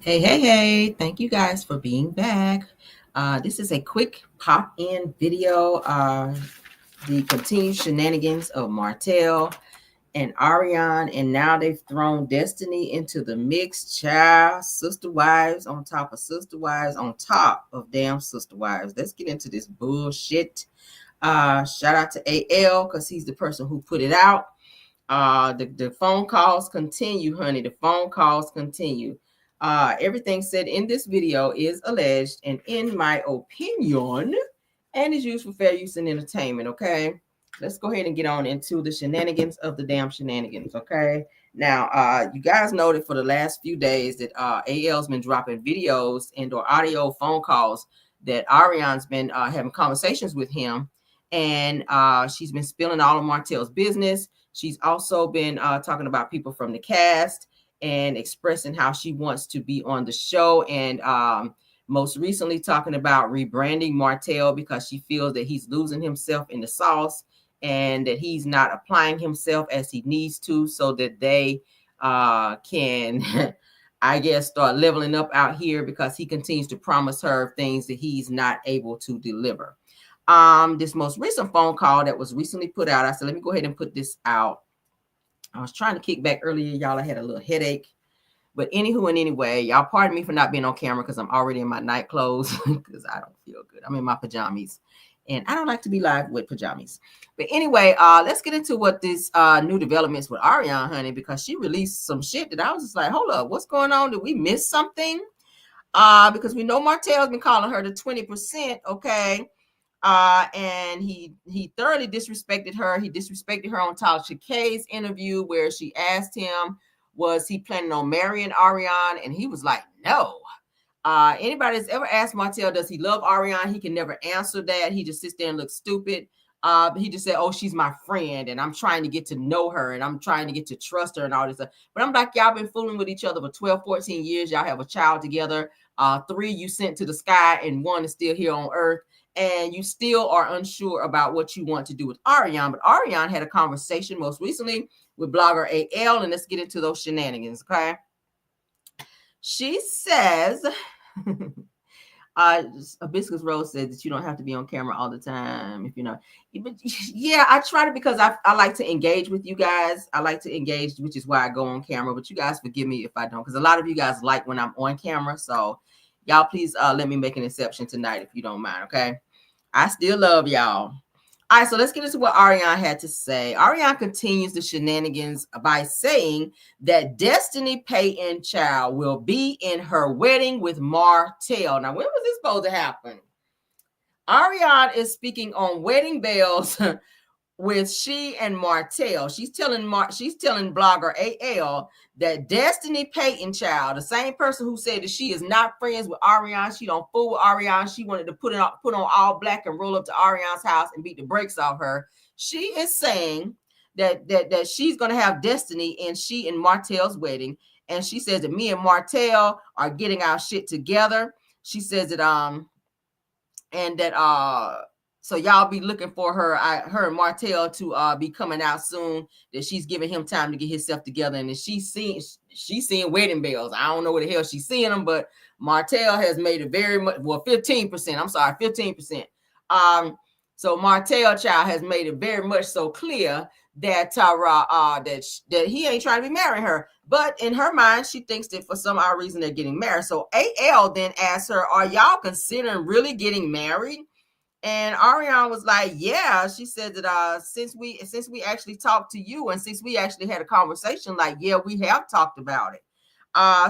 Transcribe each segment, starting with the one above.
Hey. Thank you guys for being back. This is a quick pop-in video. The continued shenanigans of Martel and Ariane, and now they've thrown Destiny into the mix. Child, sister wives on top of sister wives on top of damn sister wives. Let's get into this bullshit. Shout out to AL because he's the person who put it out. The phone calls continue, honey. The phone calls continue. Everything said in this video is alleged and in my opinion and is used for fair use and entertainment. Okay, let's go ahead and get on into the shenanigans of the damn shenanigans. Okay, now you guys know that for the last few days that AL's been dropping videos and or audio phone calls that Ariane's been having conversations with him, and she's been spilling all of Martel's business. She's also been talking about people from the cast and expressing how she wants to be on the show, and most recently talking about rebranding Martel because she feels that he's losing himself in the sauce and that he's not applying himself as he needs to, so that they can I guess start leveling up out here, because he continues to promise her things that he's not able to deliver. This most recent phone call that was recently put out, I said, let me go ahead and put this out. I was trying to kick back earlier, y'all. I had a little headache. But anywho and anyway, y'all pardon me for not being on camera because I'm already in my night clothes because I don't feel good. I'm in my pajamas. And I don't like to be live with pajamas. But anyway, let's get into what this new developments with Ariane, honey, because she released some shit that I was just like, hold up, what's going on? Did we miss something? Because we know Martel's been calling her the 20%, okay? And he thoroughly disrespected her. He disrespected her on Tasha K's interview, where she asked him, was he planning on marrying Ariane? And he was like, no. Anybody that's ever asked Martel, does he love Ariane? He can never answer that. He just sits there and looks stupid. He just said, oh, she's my friend, and I'm trying to get to know her, and I'm trying to get to trust her and all this stuff. But I'm like, y'all been fooling with each other for 12, 14 years. Y'all have a child together. 3 you sent to the sky, and 1 is still here on Earth. And you still are unsure about what you want to do with Ariane. But Ariane had a conversation most recently with blogger AL, and let's get into those shenanigans, okay? She says, Hibiscus Rose said that you don't have to be on camera all the time if you know. But yeah, I try to, because I like to engage with you guys. I like to engage, which is why I go on camera. But you guys forgive me if I don't, because a lot of you guys like when I'm on camera. So y'all please let me make an exception tonight if you don't mind, okay? I still love y'all. All right, so let's get into what Ariane had to say. Ariane continues the shenanigans by saying that Destiny Payton Child will be in her wedding with Martel. Now, when was this supposed to happen? Ariane is speaking on wedding bells with she and Martel. She's telling blogger AL that Destiny Payton Child, the same person who said that she is not friends with Ariane, she don't fool with Ariane, she wanted to put on all black and roll up to Ariane's house and beat the brakes off her. She is saying that she's going to have Destiny in she and Martel's wedding, and she says that me and Martel are getting our shit together. She says that and that so y'all be looking for her and Martel to be coming out soon, that she's giving him time to get himself together, and that she's seeing wedding bells. I don't know where the hell she's seeing them, but Martel has made it very much, well, 15%. I'm sorry, 15%. So Martel Child has made it very much so clear that that he ain't trying to be marrying her. But in her mind, she thinks that for some odd reason they're getting married. So AL then asks her, are y'all considering really getting married? And Ariane was like, yeah. She said that since we actually talked to you, and since we actually had a conversation, like, yeah, we have talked about it.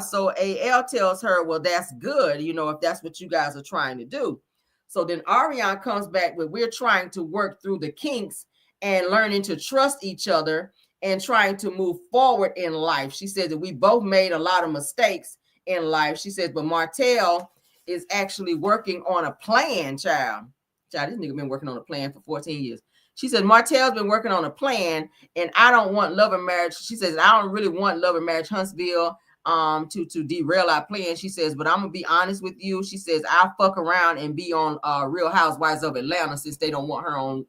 So AL tells her, well, that's good, if that's what you guys are trying to do. So then Ariane comes back with, we're trying to work through the kinks and learning to trust each other and trying to move forward in life. She said that we both made a lot of mistakes in life. She says, but Martel is actually working on a plan, child. This nigga been working on a plan for 14 years. She said, Martel's been working on a plan, and I don't want love and marriage. She says, I don't really want love and marriage Huntsville to derail our plan. She says, but I'm gonna be honest with you. She says, I'll fuck around and be on Real Housewives of Atlanta, since they don't want her on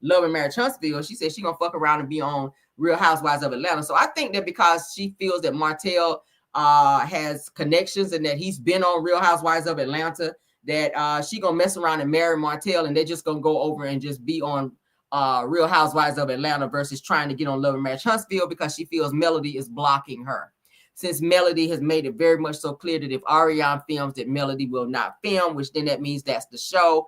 Love and Marriage Huntsville. She says she's gonna fuck around and be on Real Housewives of Atlanta. So I think that because she feels that Martel has connections and that he's been on Real Housewives of Atlanta, that she gonna mess around and marry Martel, and they're just gonna go over and just be on Real Housewives of Atlanta versus trying to get on Love and Marriage Huntsville, because she feels Melody is blocking her. Since Melody has made it very much so clear that if Ariane films, that Melody will not film, which then that means that's the show.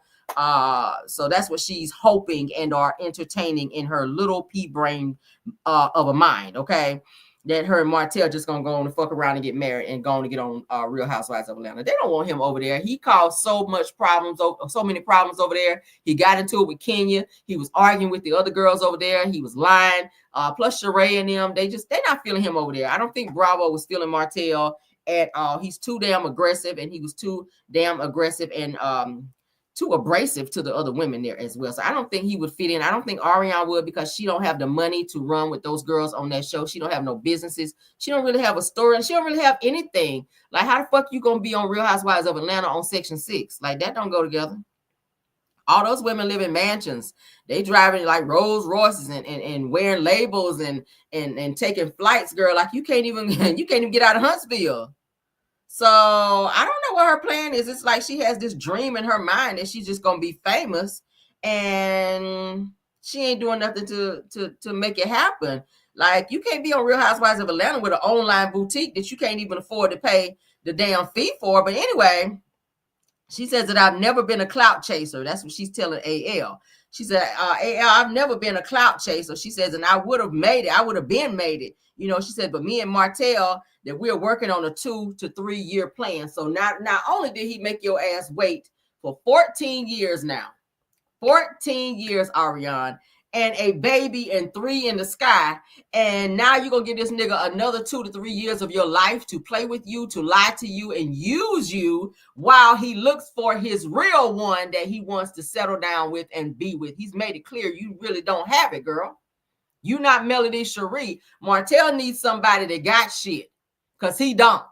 So that's what she's hoping and are entertaining in her little pea brain of a mind, okay? That her and Martel just gonna go on and fuck around and get married and go on to get on Real Housewives of Atlanta. They don't want him over there. He caused so many problems over there. He got into it with Kenya. He was arguing with the other girls over there. He was lying. Plus Sheree and them, they're not feeling him over there. I don't think Bravo was feeling Martel at all. He's too damn aggressive, and he was too damn aggressive and too abrasive to the other women there as well. So I don't think he would fit in. I don't think Ariane would, because she don't have the money to run with those girls on that show. She don't have no businesses. She don't really have a story, and she don't really have anything. Like, how the fuck you gonna be on Real Housewives of Atlanta on Section 6? Like, that don't go together. All those women live in mansions. They driving like Rolls Royces and wearing labels and taking flights, girl. Like, you can't even get out of Huntsville. So I don't know what her plan is. It's like she has this dream in her mind that she's just gonna be famous, and she ain't doing nothing to make it happen. Like, you can't be on Real Housewives of Atlanta with an online boutique that you can't even afford to pay the damn fee for. But anyway, she says that I've never been a clout chaser. That's what she's telling AL. She said, AL, I've never been a clout chaser. She says, and I would have made it. I would have been made it. You know, she said, but me and Martel, that we're working on a 2 to 3 year plan. So not only did he make your ass wait for 14 years now, 14 years, Ariane, and a baby and 3 in the sky, and now you're gonna give this nigga another 2 to 3 years of your life to play with you, to lie to you, and use you while he looks for his real one that he wants to settle down with and be with. He's made it clear you really don't have it, girl. You not Melody Cherie. Martel needs somebody that got shit, because he don't.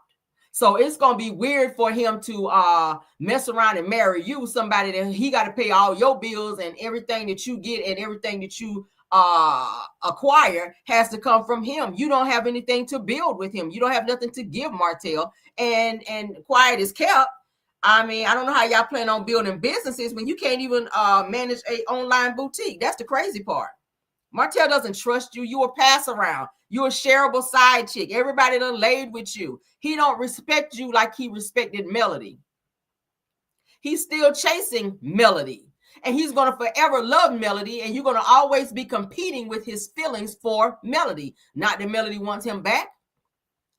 So it's going to be weird for him to mess around and marry you, somebody that he got to pay all your bills, and everything that you get and everything that you acquire has to come from him. You don't have anything to build with him. You don't have nothing to give Martel, and quiet is kept. I mean, I don't know how y'all plan on building businesses when you can't even manage a online boutique. That's the crazy part. Martel doesn't trust you. You a pass around. You a shareable side chick. Everybody done laid with you. He don't respect you like he respected Melody. He's still chasing Melody, and he's going to forever love Melody, and you're going to always be competing with his feelings for Melody. Not that Melody wants him back,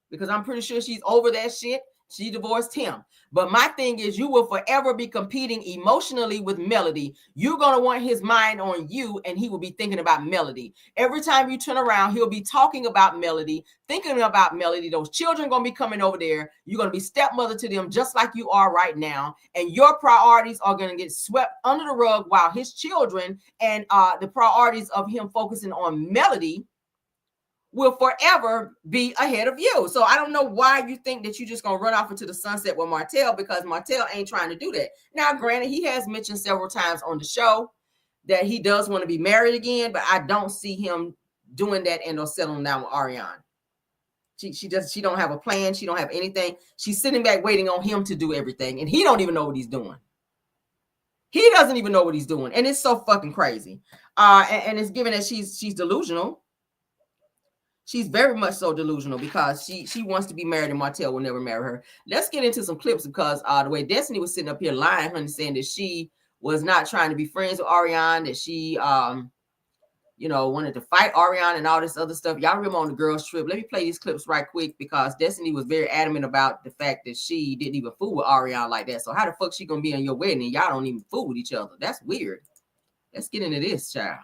because I'm pretty sure she's over that shit. She divorced him. But my thing is, you will forever be competing emotionally with Melody. You're going to want his mind on you, and he will be thinking about Melody. Every time you turn around, he'll be talking about Melody, thinking about Melody. Those children are going to be coming over there. You're going to be stepmother to them just like you are right now. And your priorities are going to get swept under the rug, while his children and the priorities of him focusing on Melody will forever be ahead of you. So I don't know why you think that you're just going to run off into the sunset with Martel, because Martel ain't trying to do that. Now, granted, he has mentioned several times on the show that he does want to be married again, but I don't see him doing that and or settling down with Ariane. She don't have a plan. She don't have anything. She's sitting back waiting on him to do everything, and he don't even know what he's doing. He doesn't even know what he's doing, and it's so fucking crazy. And it's given that she's delusional. She's very much so delusional, because she wants to be married and Martel will never marry her. Let's get into some clips, because the way Destiny was sitting up here lying, honey, saying that she was not trying to be friends with Ariane, that she, wanted to fight Ariane and all this other stuff. Y'all remember on the girls' trip. Let me play these clips right quick, because Destiny was very adamant about the fact that she didn't even fool with Ariane like that. So how the fuck she gonna be on your wedding and y'all don't even fool with each other? That's weird. Let's get into this, child.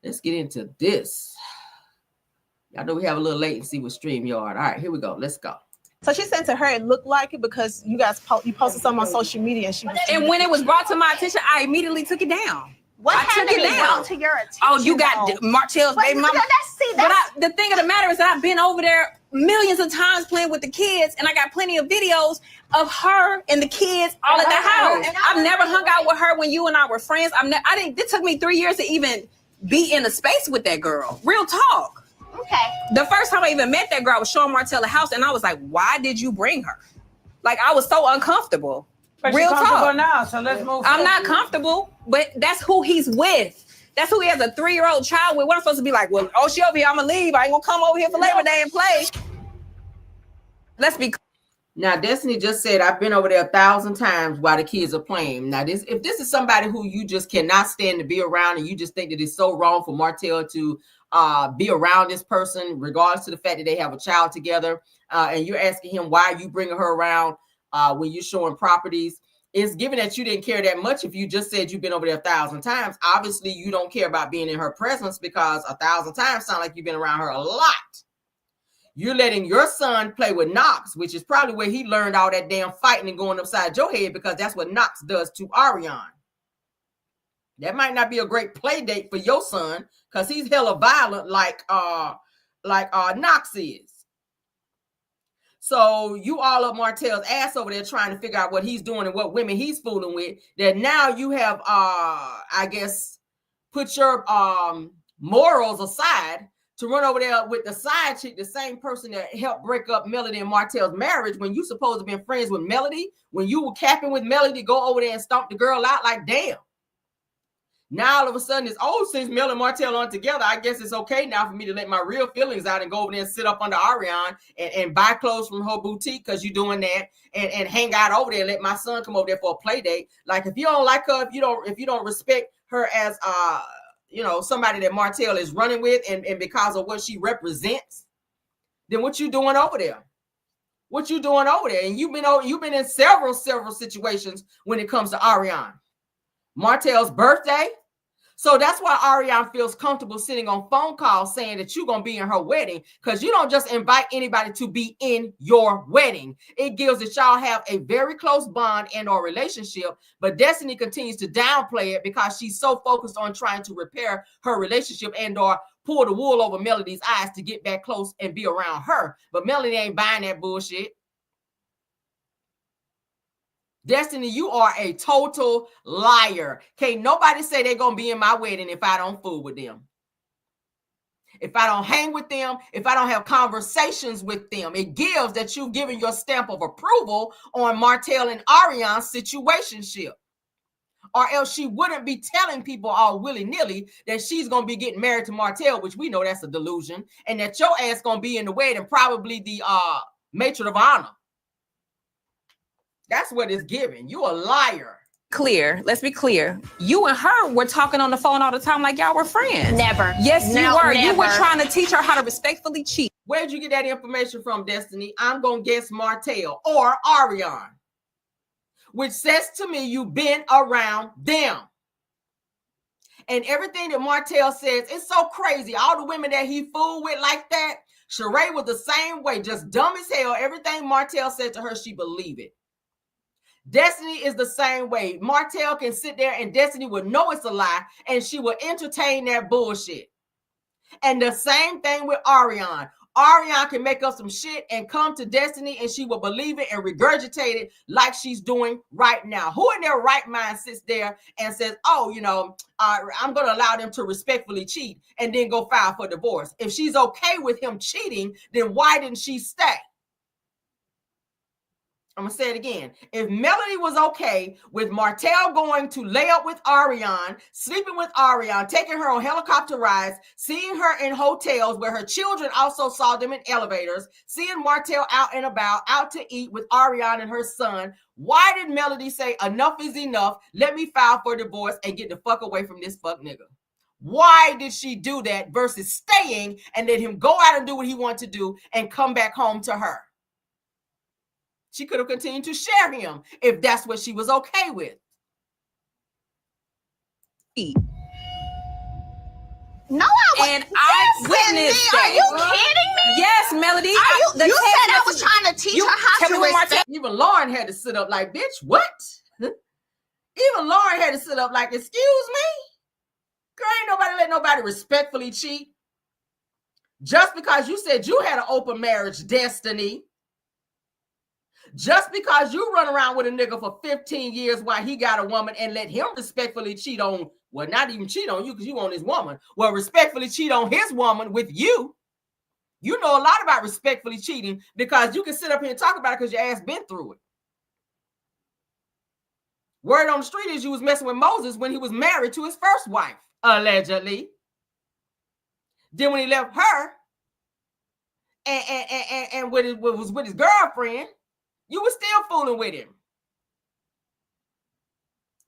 Let's get into this. Y'all know we have a little latency with StreamYard. All right, here we go. Let's go. So she said to her, it looked like it because you guys you posted something on social media, and she was. And when it was brought to my attention, I immediately took it down. What had to be brought to your attention? Oh, you got Martel's baby mama. The thing of the matter is that I've been over there millions of times playing with the kids, and I got plenty of videos of her and the kids all at the house. I've never hung out with her when you and I were friends. It took me 3 years to even be in a space with that girl. Real talk. Okay. The first time I even met that girl, I was showing Martel the house, and I was like, "Why did you bring her?" Like, I was so uncomfortable. But Real you're comfortable talk. now, so let's move. I'm not comfortable, but that's who he's with. That's who he has a 3-year-old child with. What I'm supposed to be like? Well, oh, she over here, I'm gonna leave. I ain't gonna come over here for Labor Day and play. Let's be. Now, Destiny just said, I've been over there 1,000 times while the kids are playing. Now, if this is somebody who you just cannot stand to be around, and you just think that it's so wrong for Martel to be around this person, regardless to the fact that they have a child together, and you're asking him why you bringing her around when you're showing properties, it's given that you didn't care that much. If you just said you've been over there 1,000 times, obviously you don't care about being in her presence, because 1,000 times sound like you've been around her a lot. You're letting your son play with Knox, which is probably where he learned all that damn fighting and going upside your head, because that's what Knox does to ARIONNE. That might not be a great play date for your son, because he's hella violent like Knox is. So you all up Martel's ass over there trying to figure out what he's doing and what women he's fooling with, that now you have I guess put your morals aside to run over there with the side chick, the same person that helped break up Melody and Martel's marriage, when you supposed to be friends with Melody, when you were capping with Melody, go over there and stomp the girl out. Like, damn. Now all of a sudden it's, oh, since Mel and Martel aren't together, I guess it's okay now for me to let my real feelings out and go over there and sit up under ARIONNE and buy clothes from her boutique, because you're doing that, and hang out over there and let my son come over there for a play date. Like, if you don't like her, if you don't respect her as somebody that Martel is running with, and because of what she represents, then what you doing over there? What you doing over there? And you've been in several situations when it comes to ARIONNE. Martel's birthday. So that's why ARIONNE feels comfortable sitting on phone calls saying that you're going to be in her wedding, because you don't just invite anybody to be in your wedding. It gives that y'all have a very close bond and or relationship, but Destiny continues to downplay it because she's so focused on trying to repair her relationship and or pull the wool over Melody's eyes to get back close and be around her. But Melody ain't buying that bullshit. Destiny, you are a total liar. Can't nobody say they're going to be in my wedding if I don't fool with them. If I don't hang with them, if I don't have conversations with them. It gives that you've given your stamp of approval on Martel and ARIONNE's situationship. Or else she wouldn't be telling people all willy-nilly that she's going to be getting married to Martel, which we know that's a delusion, and that your ass going to be in the wedding, probably the matron of honor. That's what it's giving. You a liar. Let's be clear. You and her were talking on the phone all the time like y'all were friends. Never. Yes, you were. Never. You were trying to teach her how to respectfully cheat. Where'd you get that information from, Destiny? I'm going to guess Martel or ARIONNE, which says to me you've been around them. And everything that Martel says, it's so crazy. All the women that he fooled with like that, Sheree was the same way, just dumb as hell. Everything Martel said to her, she believed it. Destiny is the same way. Martel can sit there and Destiny will know it's a lie, and she will entertain that bullshit. And the same thing with ARIONNE. ARIONNE can make up some shit and come to Destiny, and she will believe it and regurgitate it like she's doing right now. Who in their right mind sits there and says, oh, I'm going to allow them to respectfully cheat and then go file for divorce? If she's okay with him cheating, then why didn't she stay? I'm going to say it again. If Melody was okay with Martel going to lay up with ARIONNE, sleeping with ARIONNE, taking her on helicopter rides, seeing her in hotels where her children also saw them in elevators, seeing Martel out and about, out to eat with ARIONNE and her son, why did Melody say enough is enough? Let me file for divorce and get the fuck away from this fuck nigga? Why did she do that versus staying and let him go out and do what he wanted to do and come back home to her? She could have continued to share him if that's what she was okay with. No, I witnessed that. Are you kidding me? Yes, Melody. You said I was trying to teach her how to respect. Even Lauren had to sit up like, bitch, what? Even Lauren had to sit up like, excuse me? Girl, ain't nobody let nobody respectfully cheat. Just because you said you had an open marriage, Destiny. Just because you run around with a nigga for 15 years while he got a woman and let him respectfully cheat on, well, not even cheat on you because you on his woman. Well, respectfully cheat on his woman with you. You know a lot about respectfully cheating because you can sit up here and talk about it because your ass been through it. Word on the street is you was messing with Moses when he was married to his first wife, allegedly. Then when he left her and was with his girlfriend, you was still fooling with him.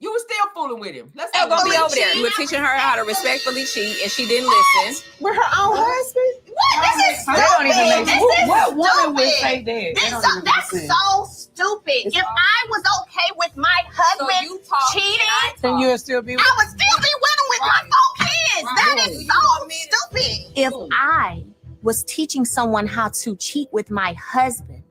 You were still fooling with him. Let's go be over there. You were teaching her how to respectfully cheat, and she didn't listen. With her own husband? What? This is stupid. Don't even make What woman would say that? That's so stupid. If I was okay with my husband cheating, then you'll still be with I would still be with him with my 4 kids. That is so stupid. If I was teaching someone how to cheat with my husband,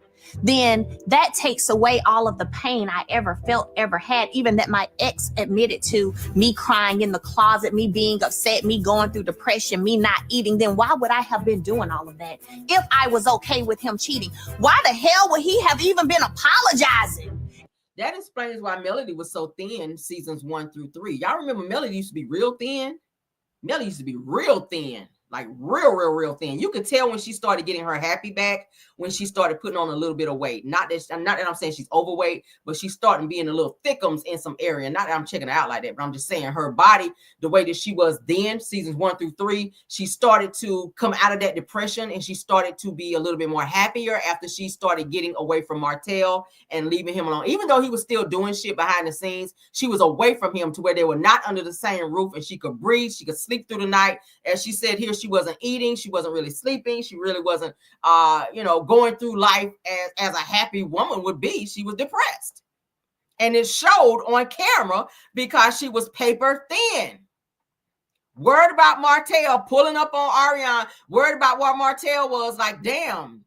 then that takes away all of the pain I ever felt, ever had, even that my ex admitted to, me crying in the closet, me being upset, me going through depression, me not eating. Then why would I have been doing all of that if I was okay with him cheating? Why the hell would he have even been apologizing? That explains why Melody was so thin seasons 1 through 3. Y'all remember Melody used to be real thin? Melody used to be real thin. Like real thin. You could tell when she started getting her happy back, when she started putting on a little bit of weight. Not that I'm saying she's overweight, but she's starting being a little thickums in some area. Not that I'm checking her out like that, but I'm just saying her body, the way that she was then, seasons 1 through 3, she started to come out of that depression and she started to be a little bit more happier after she started getting away from Martel and leaving him alone. Even though he was still doing shit behind the scenes, she was away from him to where they were not under the same roof and she could breathe, she could sleep through the night. As she said here, she wasn't eating, she wasn't really sleeping, she really wasn't going through life as a happy woman would be. She was depressed, and it showed on camera because she was paper thin. Word about Martel pulling up on ARIONNE, word about what Martel was like, damn,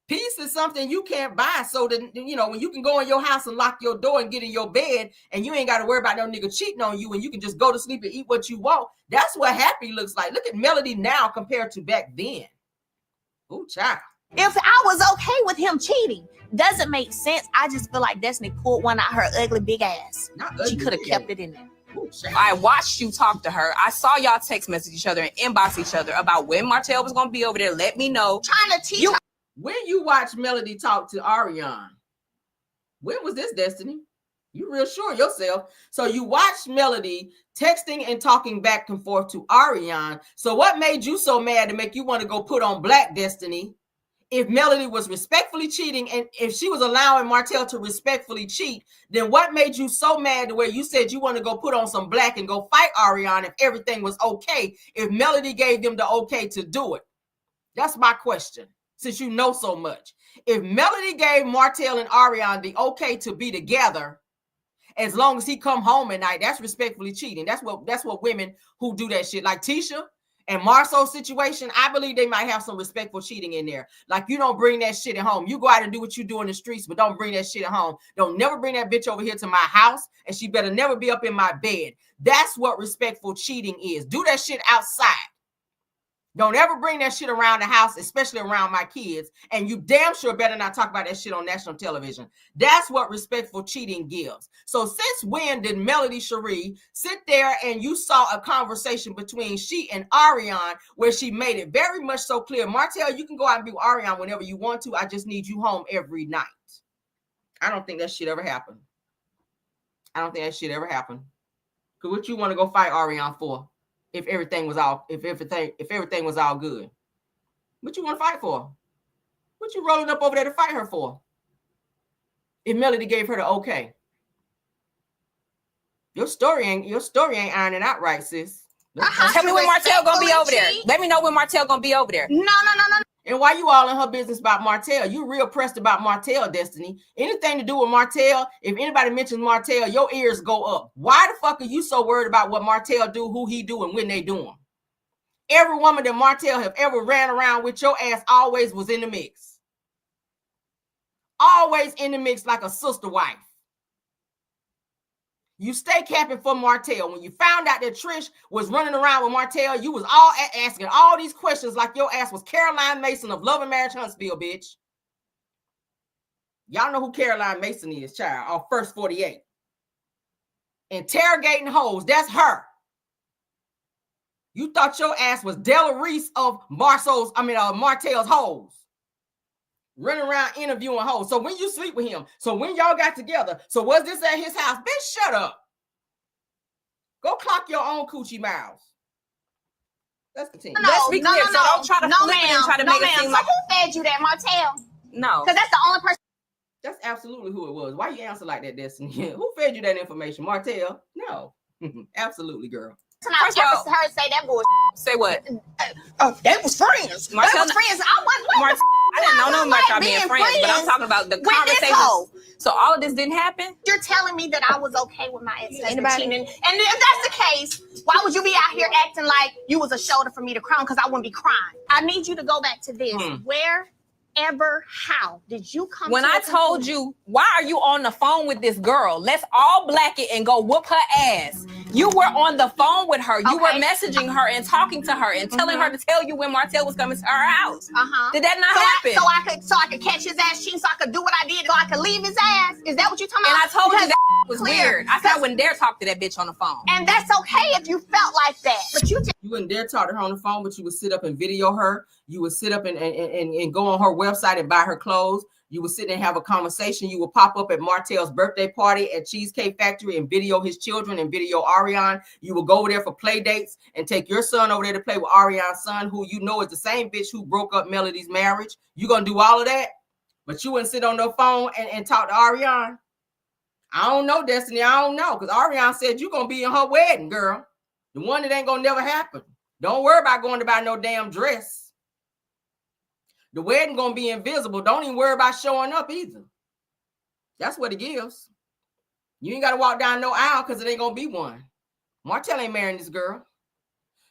peace is something you can't buy. So that, when you can go in your house and lock your door and get in your bed and you ain't got to worry about no nigga cheating on you and you can just go to sleep and eat what you want. That's what happy looks like. Look at Melody now compared to back then. Ooh, child. If I was okay with him cheating, doesn't make sense. I just feel like Destiny pulled one out her ugly big ass. She could have kept it in there. Ooh, I watched you talk to her. I saw y'all text message each other and inbox each other about when Martel was going to be over there. Let me know. Trying to teach her. When you watch Melody talk to ARIONNE, when was this, Destiny? You real sure yourself. So you watched Melody texting and talking back and forth to ARIONNE. So what made you so mad to make you want to go put on black, Destiny? If Melody was respectfully cheating and if she was allowing Martel to respectfully cheat, then what made you so mad to where you said you want to go put on some black and go fight ARIONNE if everything was okay, if Melody gave them the okay to do it? That's my question. Since you know so much, if Melody gave Martel and ARIONNE the okay to be together, as long as he come home at night, that's respectfully cheating. That's what women who do that shit, like Tisha and Marceau's situation, I believe they might have some respectful cheating in there. Like, you don't bring that shit at home. You go out and do what you do in the streets, but don't bring that shit at home. Don't never bring that bitch over here to my house, and she better never be up in my bed. That's what respectful cheating is. Do that shit outside. Don't ever bring that shit around the house, especially around my kids. And you damn sure better not talk about that shit on national television. That's what respectful cheating gives. So since when did Melody Cherie sit there and you saw a conversation between she and ARIONNE where she made it very much so clear, Martel, you can go out and be with ARIONNE whenever you want to. I just need you home every night. I don't think that shit ever happened. I don't think that shit ever happened. Because what you want to go fight ARIONNE for? If everything was all good, what you want to fight for? What you rolling up over there to fight her for? If Melody gave her the okay, your story ain't ironing out right, sis. Tell me when Martel gonna be over there. Let me know when Martel gonna be over there. No. And why you all in her business about Martel? You real pressed about Martel, Destiny. Anything to do with Martel, if anybody mentions Martel, your ears go up. Why the fuck are you so worried about what Martel do, who he do, and when they do him? Every woman that Martel have ever ran around with, your ass always was in the mix. Always in the mix like a sister wife. You stay capping for Martel. When you found out that Trish was running around with Martel, you was all asking all these questions like your ass was Caroline Mason of Love and Marriage Huntsville, bitch. Y'all know who Caroline Mason is, child, off First 48. Interrogating hoes, that's her. You thought your ass was Della Reese of Martel's hoes. Running around interviewing hoes. So when you sleep with him, so when y'all got together, so was this at his house? Bitch, shut up. Go clock your own coochie mouths. Let's continue. Let's be clear. So don't try to flip it and try to make it seem like. Who fed you that, Martel? No. Because that's the only person. That's absolutely who it was. Why you answer like that, Destiny? Who fed you that information? Martel? No. Absolutely, girl. First of all, heard say that bullshit. Say what? They was friends. Martel, They was friends. I didn't know nothing about y'all being friends, but I'm talking about the conversation. So all of this didn't happen? You're telling me that I was okay with my ex-husband cheating. And if that's the case, why would you be out here acting like you was a shoulder for me to cry on? Because I wouldn't be crying. I need you to go back to this. How did you come when I told you, why are you on the phone with this girl? Let's all black it and go whoop her ass. You were on the phone with her. You were messaging her and talking to her and telling her to tell you when Martel was coming to her house. Did that not happen? So I could catch his ass cheating, so I could do what I did, so I could leave his ass. Is that what you're talking about? And I told you that was weird. I said I wouldn't dare talk to that bitch on the phone. And that's okay if you felt like that. But you wouldn't dare talk to her on the phone, but you would sit up and video her. You would sit up and go on her website and buy her clothes. You would sit and have a conversation. You would pop up at Martel's birthday party at Cheesecake Factory and video his children and video ARIONNE. You would go over there for play dates and take your son over there to play with ARIONNE's son, who you know is the same bitch who broke up Melody's marriage. You gonna do all of that, but you wouldn't sit on the phone and talk to ARIONNE? I don't know, Destiny. I don't know, because ARIONNE said you're gonna be in her wedding, girl. The one that ain't gonna never happen. Don't worry about going to buy no damn dress. The wedding gonna be invisible. Don't even worry about showing up either. That's what it gives. You ain't gotta walk down no aisle because it ain't gonna be one. Martel ain't marrying this girl.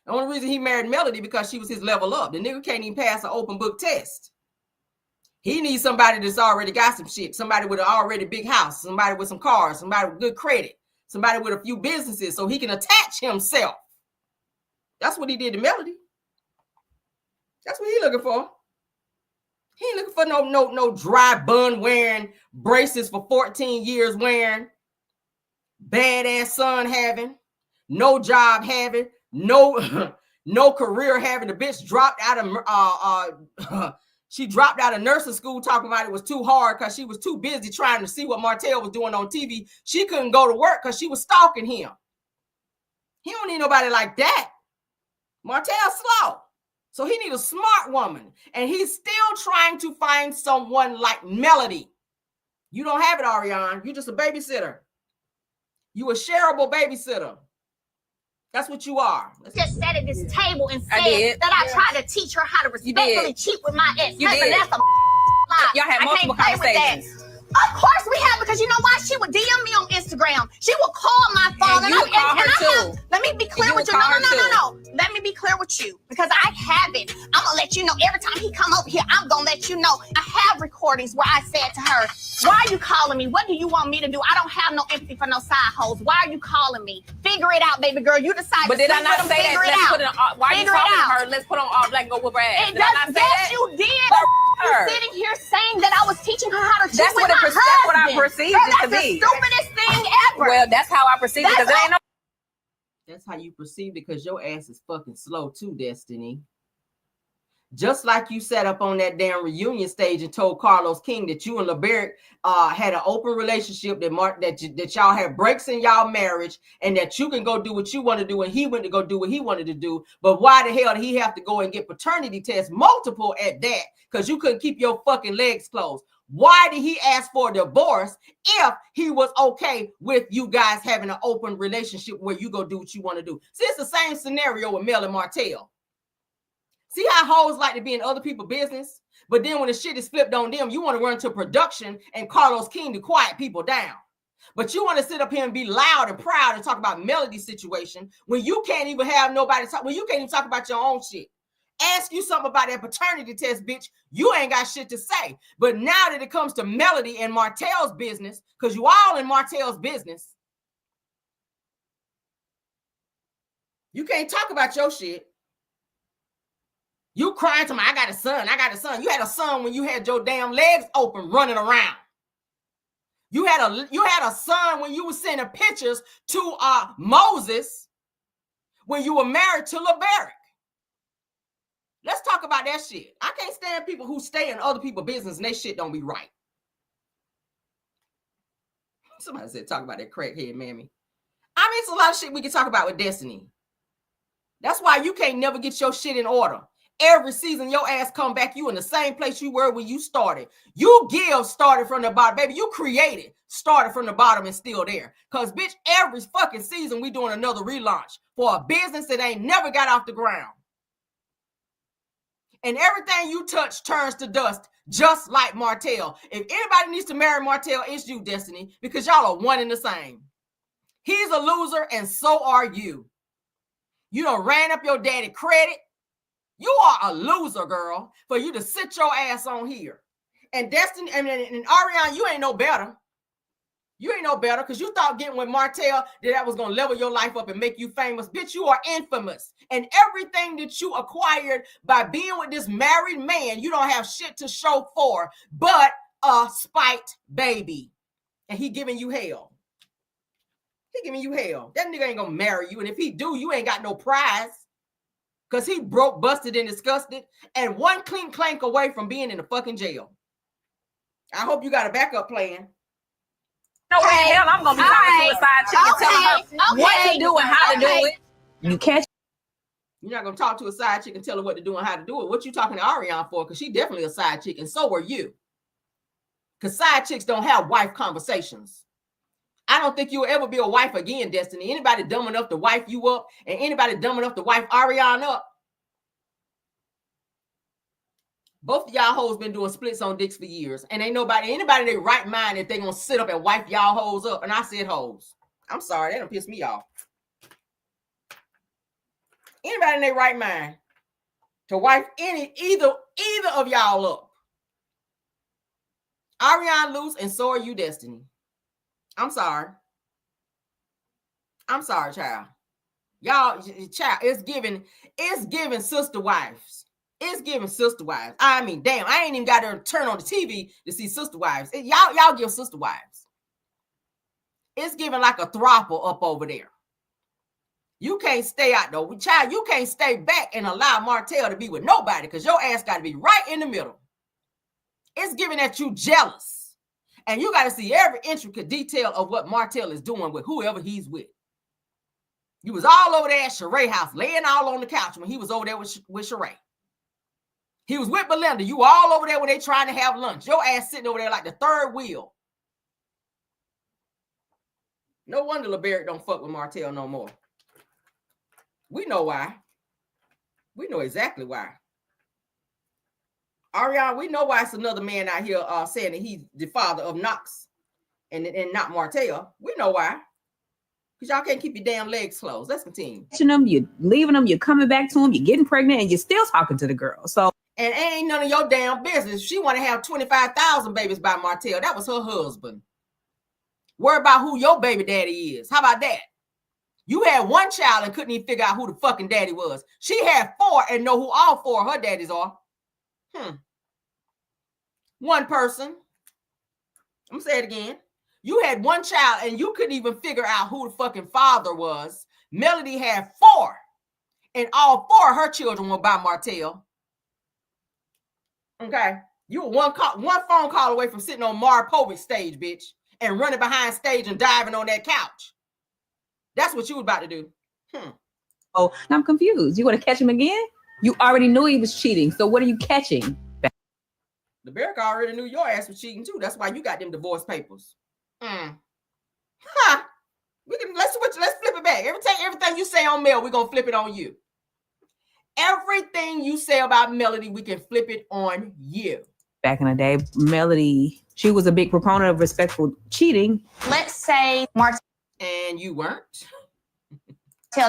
The only reason he married Melody because she was his level up. The nigga can't even pass an open book test. He needs somebody that's already got some shit. Somebody with an already big house. Somebody with some cars. Somebody with good credit. Somebody with a few businesses so he can attach himself. That's what he did to Melody. That's what he looking for. He ain't looking for no dry bun wearing, braces for 14 years wearing, badass son having, no job having, no career having. The bitch dropped out of she dropped out of nursing school talking about it was too hard because she was too busy trying to see what Martel was doing on TV. She couldn't go to work because she was stalking him. He don't need nobody like that. Martel's slow. So he needs a smart woman. And he's still trying to find someone like Melody. You don't have it, ARIONNE. You're just a babysitter. You a shareable babysitter. That's what you are. just sat at this table and said that I tried to teach her how to respectfully cheat with my ex-husband. That's a lie. Y'all had multiple conversations. Of course we have, because you know why? She would DM me on Instagram. She would call my phone. And you would call her too. Let me be clear with you. No. Let me be clear with you, because I have it. I'm going to let you know every time he come over here. I'm going to let you know. I have recordings where I said to her, why are you calling me? What do you want me to do? I don't have no empathy for no side hoes. Why are you calling me? Figure it out, baby girl. You decide. But did I not say that? Let's put it on. Why are you talking to her? Let's put on all black and go whoop her ass. Did I not say that? Yes, you did. You're sitting here saying that I was teaching her how to cheat with my husband. That's what I perceived it to be. That's the stupidest thing ever. Well, that's how I perceived it, because it ain't no. That's how you perceive it, because your ass is fucking slow too, Destiny. Just like you sat up on that damn reunion stage and told Carlos King that you and LeBerick had an open relationship, that y'all had breaks in y'all marriage, and that you can go do what you want to do, and he went to go do what he wanted to do. But why the hell did he have to go and get paternity tests, multiple at that, because you couldn't keep your fucking legs closed? Why did he ask for a divorce if he was okay with you guys having an open relationship where you go do what you want to do? See, it's the same scenario with Mel and Martel. See how hoes like to be in other people's business, but then when the shit is flipped on them, you want to run to production and Carlos King to quiet people down. But you want to sit up here and be loud and proud and talk about Melody's situation when you can't even have nobody talk, when you can't even talk about your own shit. Ask you something about that paternity test, bitch. You ain't got shit to say. But now that it comes to Melody and Martel's business, because you all in Martel's business, you can't talk about your shit. You crying to me, I got a son. You had a son when you had your damn legs open running around. You had a son when you were sending pictures to Moses when you were married to LeBaric. Let's talk about that shit. I can't stand people who stay in other people's business and they shit don't be right. Somebody said talk about that crackhead mammy. I mean, it's a lot of shit we can talk about with Destiny. That's why you can't never get your shit in order. Every season, your ass come back, you in the same place you were when you started. You started from the bottom, baby. You created, started from the bottom and still there. Because, bitch, every fucking season we doing another relaunch for a business that ain't never got off the ground. And everything you touch turns to dust, just like Martel. If anybody needs to marry Martel, it's you, Destiny, because y'all are one and the same. He's a loser, and so are you. You done ran up your daddy credit. You are a loser, girl, for you to sit your ass on here. And Destiny, and Ariane, you ain't no better. You ain't no better because you thought getting with Martel that was going to level your life up and make you famous. Bitch, you are infamous. And everything that you acquired by being with this married man, you don't have shit to show for but a spite baby. And he giving you hell. He giving you hell. That nigga ain't going to marry you. And if he do, you ain't got no prize. Because he broke, busted, and disgusted, and one clean clank away from being in the fucking jail. I hope you got a backup plan. No way in hell I'm going to be talking to a side chick and telling her what to do and how to do it. You catch? You're not going to talk to a side chick and tell her what to do and how to do it. What you talking to Ariane for? Because she definitely a side chick, and so are you. Because side chicks don't have wife conversations. I don't think you'll ever be a wife again, Destiny. Anybody dumb enough to wife you up and anybody dumb enough to wife Ariane up. Both of y'all hoes been doing splits on dicks for years. And ain't anybody in their right mind that they gonna sit up and wife y'all hoes up. And I said hoes. I'm sorry, that done piss me off. Anybody in their right mind to wife either of y'all up. Ariane loose and so are you, Destiny. I'm sorry. I'm sorry, child. Y'all, child, it's giving sister wives. It's giving sister wives. I mean, damn, I ain't even got to turn on the TV to see sister wives. Y'all give sister wives. It's giving like a throttle up over there. You can't stay out though. Child, you can't stay back and allow Martel to be with nobody because your ass got to be right in the middle. It's giving that you jealous. And you got to see every intricate detail of what Martel is doing with whoever he's with. You was all over there at Sheree house, laying all on the couch when he was over there with Sheree. He was with Belinda. You were all over there when they trying to have lunch. Your ass sitting over there like the third wheel. No wonder LeBaric don't fuck with Martel no more. We know why. We know exactly why. Ariane, we know why it's another man out here saying that he's the father of Knox and not Martel. We know why. Because y'all can't keep your damn legs closed. Let's continue. You're leaving them, you're coming back to them, you're getting pregnant, and you're still talking to the girl. So, and ain't none of your damn business. She want to have 25,000 babies by Martel. That was her husband. Worry about who your baby daddy is. How about that? You had one child and couldn't even figure out who the fucking daddy was. She had 4 and know who all 4 of her daddies are. One person. I'm going to say it again. You had one child and you couldn't even figure out who the fucking father was. Melody had 4. And all 4 of her children were by Martel. Okay. You were one phone call away from sitting on Maury Povich stage, bitch. And running behind stage and diving on that couch. That's what you was about to do. Oh, I'm confused. You want to catch him again? You already knew he was cheating. So what are you catching? The Barrick already knew your ass was cheating too. That's why you got them divorce papers. Let's switch. Let's flip it back. Everything you say on Mel, we're gonna flip it on you. Everything you say about Melody, we can flip it on you. Back in the day, Melody, she was a big proponent of respectful cheating. Let's say Martel And you weren't.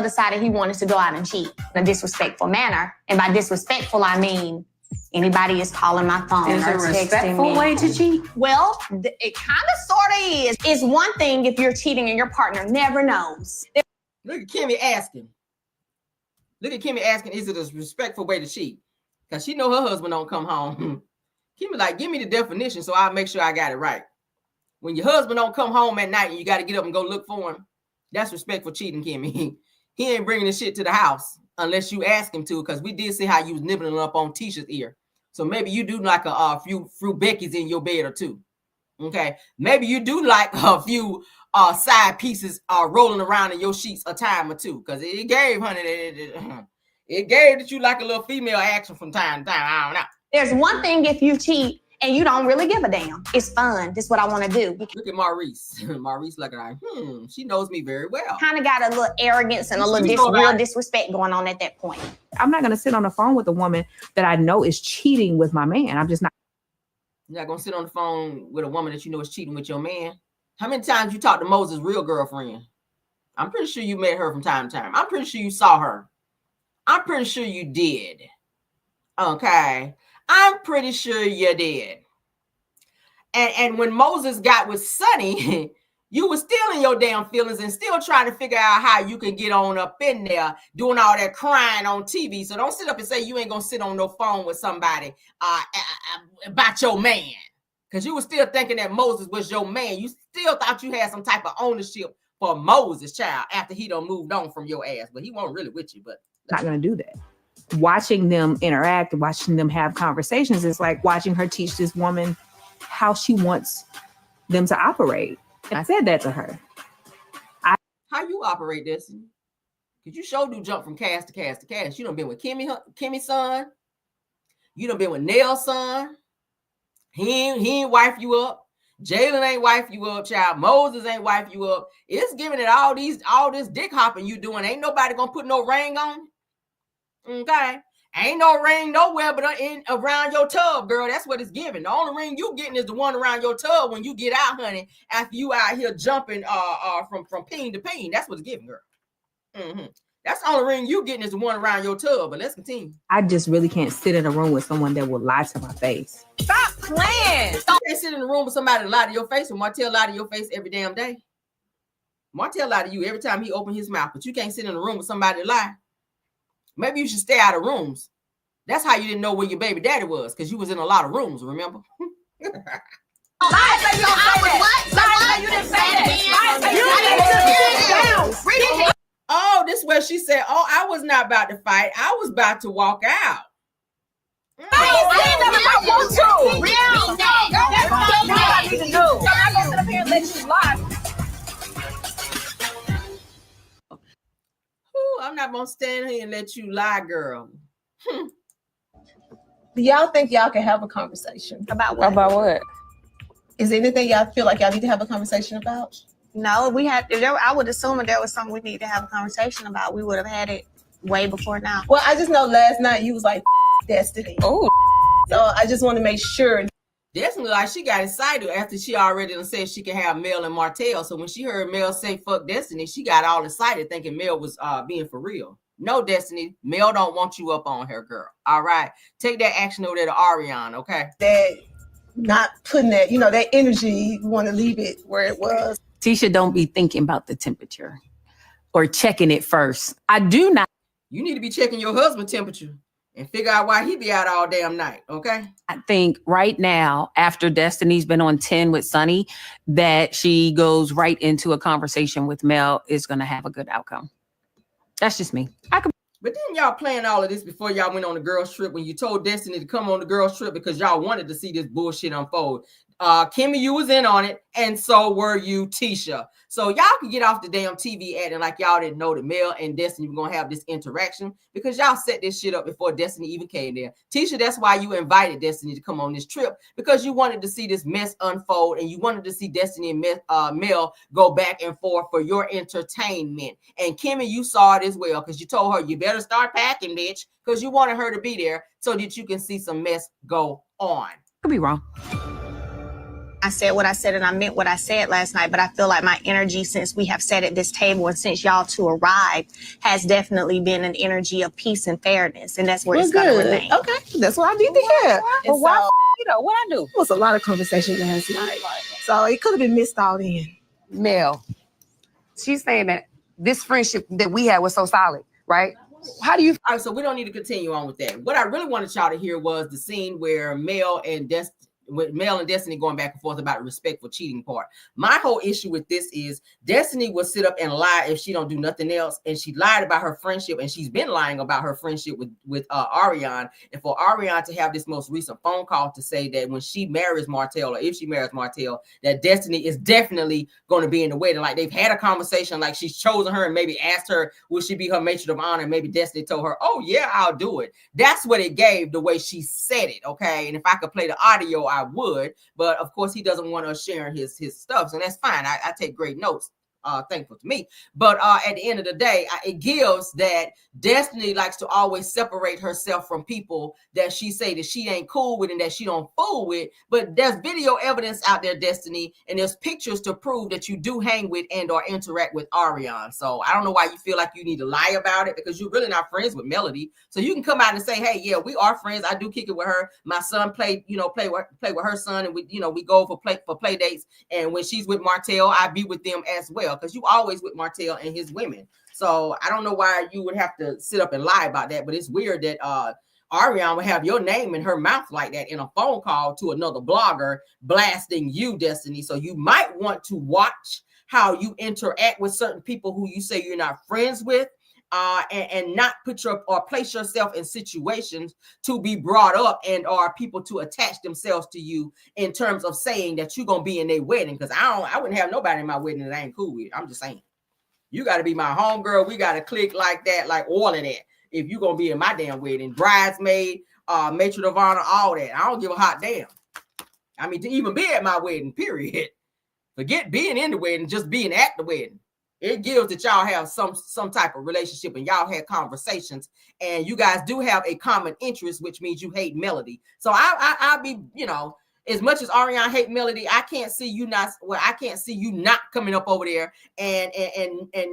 decided he wanted to go out and cheat in a disrespectful manner. And by disrespectful, I mean anybody is calling my phone Is or a texting respectful me. way to cheat? Well, it kind of sort of is. It's one thing if you're cheating and your partner never knows. Look at Kimmy asking. Is it a respectful way to cheat? Because she know her husband don't come home. Kimmy like, give me the definition so I'll make sure I got it right. When your husband don't come home at night and you got to get up and go look for him, that's respectful cheating, Kimmy. he ain't bringing the shit to the house unless you ask him to, because we did see how you was nibbling up on Tisha's ear. So maybe you do like a few fruit Becky's in your bed or two. Okay, maybe you do like a few side pieces rolling around in your sheets a time or two, because it gave, honey, it gave that you like a little female action from time to time. I don't know. There's one thing if you cheat and you don't really give a damn. It's fun. This is what I want to do. Look at Maurice. Maurice looking like, she knows me very well. Kind of got a little arrogance and a little real disrespect going on at that point. I'm not going to sit on the phone with a woman that I know is cheating with my man. I'm just not. You're not going to sit on the phone with a woman that you know is cheating with your man. How many times you talked to Moses' real girlfriend? I'm pretty sure you met her from time to time. I'm pretty sure you saw her. I'm pretty sure you did. Okay. I'm pretty sure you did. And when Moses got with Sonny, you were still in your damn feelings and still trying to figure out how you can get on up in there doing all that crying on TV. So don't sit up and say you ain't going to sit on no phone with somebody about your man. Because you were still thinking that Moses was your man. You still thought you had some type of ownership for Moses, child, after he done moved on from your ass. But he wasn't really with you. But Not going to do that. Watching them interact, watching them have conversations is like watching her teach this woman how she wants them to operate. And I said that to her. How you operate this? Because you sure do jump from cast to cast to cast. You done been with Kimmy's son. You done been with Nell's son. He ain't wife you up. Jalen ain't wife you up, child. Moses ain't wife you up. It's giving it all this dick hopping you doing. Ain't nobody gonna put no ring on it. Okay. Ain't no ring nowhere but around your tub, girl. That's what it's giving. The only ring you getting is the one around your tub when you get out, honey, after you out here jumping from peen to peen. That's what it's giving, girl. Mm-hmm. That's the only ring you getting is the one around your tub. But let's continue. I just really can't sit in a room with someone that will lie to my face. Stop playing. You can't sit in the room with somebody that lie to your face, and Martel lie to your face every damn day. Martel lie to you every time he open his mouth, but you can't sit in a room with somebody that lie. Maybe you should stay out of rooms. That's how you didn't know where your baby daddy was, because you was in a lot of rooms, remember? Oh, this is where she said, oh, I was not about to fight. I was about to walk out. I'm not gonna stand here and let you lie, girl. Do y'all think y'all can have a conversation About what? About what? Is there anything y'all feel like y'all need to have a conversation about? No, we had. I would assume if there was something we need to have a conversation about, we would have had it way before now. Well, I just know last night you was like Destiny. Oh, So I just want to make sure. Destiny, like, she got excited after she already done said she can have Mel and Martel. So when she heard Mel say fuck Destiny, she got all excited thinking Mel was being for real. No, Destiny, Mel don't want you up on her, girl. All right. Take that action over there to ARIONNE, okay? That not putting that, that energy, you want to leave it where it was. Tisha, don't be thinking about the temperature or checking it first. I do not. You need to be checking your husband's temperature and figure out why he be out all damn night, okay? I think right now, after Destiny's been on 10 with Sonny, that she goes right into a conversation with Mel is going to have a good outcome. That's just me. But then y'all playing all of this before y'all went on the girls trip when you told Destiny to come on the girls trip because y'all wanted to see this bullshit unfold. Kimmy, you was in on it, and so were you, Tisha. So y'all can get off the damn TV acting like y'all didn't know that Mel and Destiny were gonna have this interaction because y'all set this shit up before Destiny even came there. Tisha, that's why you invited Destiny to come on this trip, because you wanted to see this mess unfold and you wanted to see Destiny and Mel go back and forth for your entertainment. And Kimmy, you saw it as well because you told her you better start packing, bitch, because you wanted her to be there so that you can see some mess go on. Could be wrong. I said what I said and I meant what I said last night, but I feel like my energy since we have sat at this table and since y'all two arrived has definitely been an energy of peace and fairness, and that's where it's going to remain. Okay, that's what I need to hear. But why, what I do? It was a lot of conversation last night, so it could have been missed all in. Mel, she's saying that this friendship that we had was so solid, right? How do you? All right, so we don't need to continue on with that. What I really wanted y'all to hear was the scene where Mel and with Mel and Destiny going back and forth about the respectful cheating part. My whole issue with this is Destiny will sit up and lie if she don't do nothing else, and she lied about her friendship, and she's been lying about her friendship with ARIONNE. And for ARIONNE to have this most recent phone call to say that when she marries Martel, or if she marries Martel, that Destiny is definitely going to be in the wedding. Like they've had a conversation, like she's chosen her and maybe asked her, will she be her matron of honor? And maybe Destiny told her, oh yeah, I'll do it. That's what it gave, the way she said it. Okay. And if I could play the audio, I would, but of course he doesn't want us sharing his stuff. And that's fine. I take great notes. Thankful to me. But at the end of the day, it gives that Destiny likes to always separate herself from people that she say that she ain't cool with and that she don't fool with. But there's video evidence out there, Destiny, and there's pictures to prove that you do hang with and or interact with ARIONNE. So I don't know why you feel like you need to lie about it, because you're really not friends with Melody. So you can come out and say, hey, yeah, we are friends. I do kick it with her. My son play with her son, and we go for play dates. And when she's with Martel, I be with them as well, because you always with Martel and his women. So I don't know why you would have to sit up and lie about that, but it's weird that ARIONNE would have your name in her mouth like that in a phone call to another blogger blasting you, Destiny. So you might want to watch how you interact with certain people who you say you're not friends with, and not put or place yourself in situations to be brought up and or people to attach themselves to you in terms of saying that you're gonna be in their wedding. Because I wouldn't have nobody in my wedding that I ain't cool with. I'm just saying, you got to be my homegirl. We got to click like that, like all of that. If you're gonna be in my damn wedding, bridesmaid, matron of honor, all that, I don't give a hot damn. I mean, to even be at my wedding, period. Forget being in the wedding, just being at the wedding. It gives that y'all have some type of relationship and y'all had conversations, and you guys do have a common interest, which means you hate Melody. So I'll be, as much as ARIONNE hate Melody, I can't see you not coming up over there and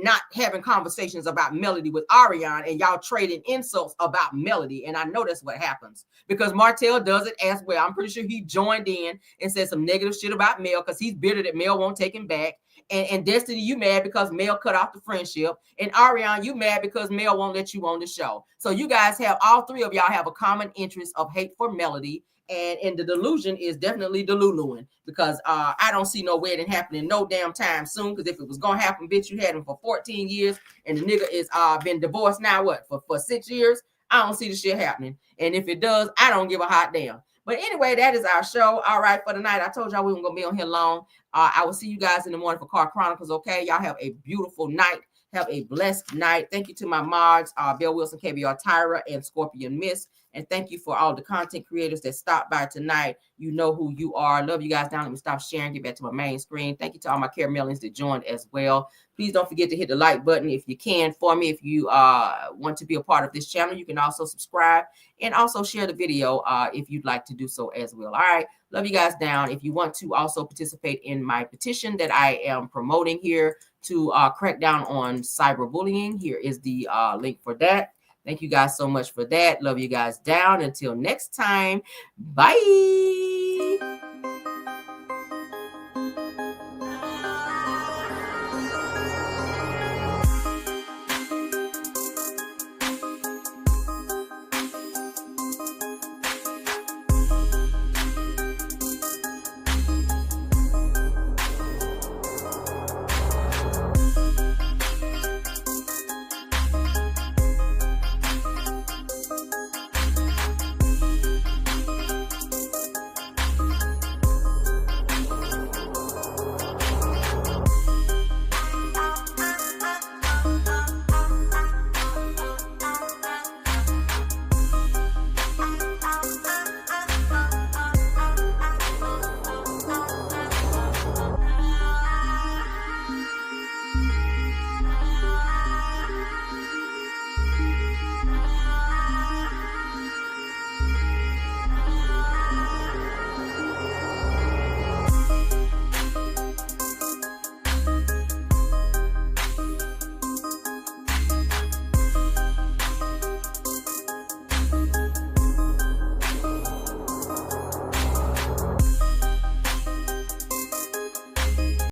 not having conversations about Melody with ARIONNE, and y'all trading insults about Melody. And I know that's what happens because Martel does it as well. I'm pretty sure he joined in and said some negative shit about Mel because he's bitter that Mel won't take him back. And Destiny, you mad because Mel cut off the friendship. And ARIONNE, you mad because Mel won't let you on the show. So you guys have, all three of y'all have a common interest of hate for Melody. And the delusion is definitely deluluing, because I don't see no wedding happening no damn time soon. Because if it was gonna happen, bitch, you had him for 14 years, and the nigga is been divorced now for 6 years. I don't see the shit happening. And if it does, I don't give a hot damn. But anyway, that is our show. All right, for tonight. I told y'all we weren't gonna be on here long. I will see you guys in the morning for Car Chronicles. Okay, y'all have a beautiful night. Have a blessed night. Thank you to my mods, Bill Wilson, KBR Tyra, and Scorpion Miss. And thank you for all the content creators that stopped by tonight. You know who you are. Love you guys down. Let me stop sharing. Get back to my main screen. Thank you to all my caramelians that joined as well. Please don't forget to hit the like button if you can for me. If you want to be a part of this channel, you can also subscribe and also share the video if you'd like to do so as well. All right. Love you guys down. If you want to also participate in my petition that I am promoting here to crack down on cyberbullying, here is the link for that. Thank you guys so much for that. Love you guys down. Until next time. Bye.